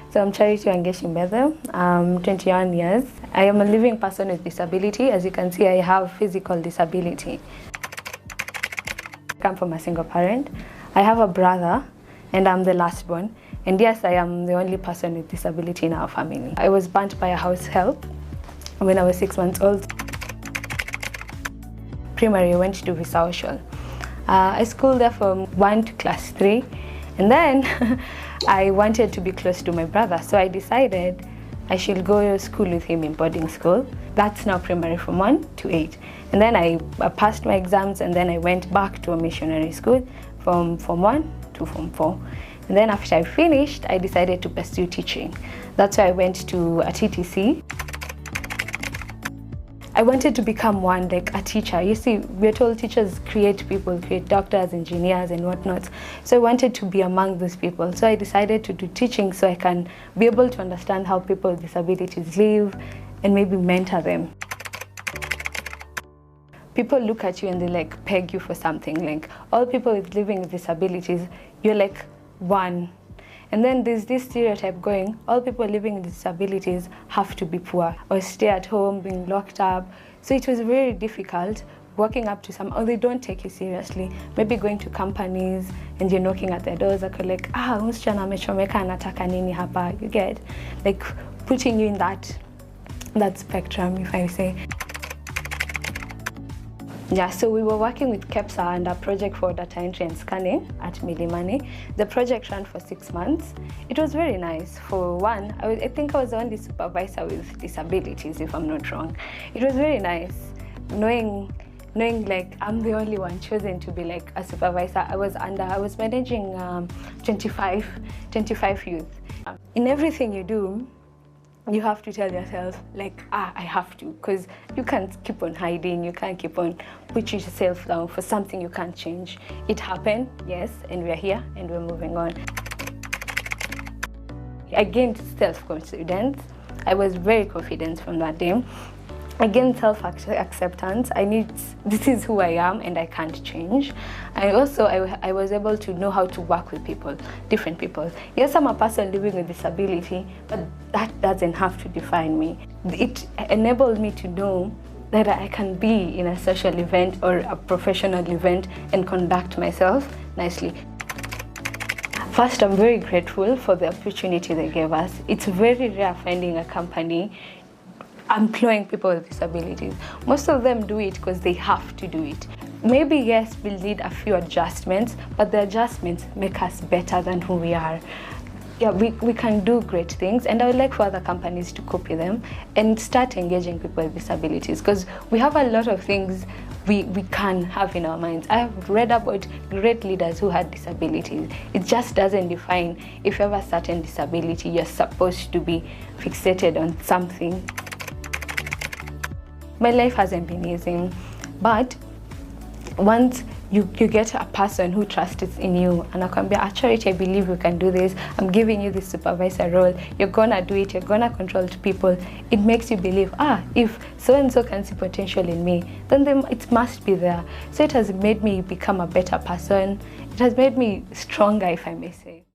So I'm Charity Wangeci. I'm 21 years. I am a living person with disability. As you can see, I have physical disability. I come from a single parent. I have a brother and I'm the last born. And yes, I am the only person with disability in our family. I was burnt by a house help when I was 6 months old. Primary, I went to Visaushal. I schooled there from 1 to class 3. And then I wanted to be close to my brother, so I decided I should go to school with him in boarding school. That's now primary from 1 to 8. And then I passed my exams, and then I went back to a missionary school from Form 1 to Form 4. And then after I finished, I decided to pursue teaching. That's why I went to a TTC. I wanted to become like a teacher. You see, we're told teachers create people, create doctors, engineers, and whatnot. So I wanted to be among those people. So I decided to do teaching so I can be able to understand how people with disabilities live and maybe mentor them. People look at you and they like peg you for something. Like all people with living with disabilities, you're like one. And then there's this stereotype going, all people living with disabilities have to be poor or stay at home, being locked up. So it was very difficult walking up to some, or they don't take you seriously. Maybe going to companies and you're knocking at their doors, like, msichana amechomeka anataka nini hapa, you get? Like putting you in that spectrum, if I say. Yeah, so we were working with KEPSA and a project for data entry and scanning at Milimani. The project ran for 6 months. It was very nice. For one, I think I was the only supervisor with disabilities, if I'm not wrong. It was very nice, knowing like I'm the only one chosen to be like a supervisor. I was managing 25 youth. In everything you do, you have to tell yourself, like, I have to, because you can't keep on hiding, you can't keep on putting yourself down for something you can't change. It happened, yes, and we're here and we're moving on. I gained self-confidence. I was very confident from that day. I gained self-acceptance. This is who I am and I can't change. And also I was able to know how to work with people, different people. Yes, I'm a person living with disability, but that doesn't have to define me. It enabled me to know that I can be in a social event or a professional event and conduct myself nicely. First, I'm very grateful for the opportunity they gave us. It's very rare finding a company employing people with disabilities. Most of them do it because they have to do it. Maybe yes, we'll need a few adjustments, but the adjustments make us better than who we are. Yeah, we can do great things, and I would like for other companies to copy them and start engaging people with disabilities, because we have a lot of things we can have in our minds. I have read about great leaders who had disabilities. It just doesn't define if you have a certain disability, you're supposed to be fixated on something. My life hasn't been easy, but once you get a person who trusts in you and I can be Charity, I believe you can do this, I'm giving you this supervisor role, you're gonna do it, you're gonna control people, it makes you believe, if so-and-so can see potential in me, then it must be there. So it has made me become a better person. It has made me stronger, if I may say.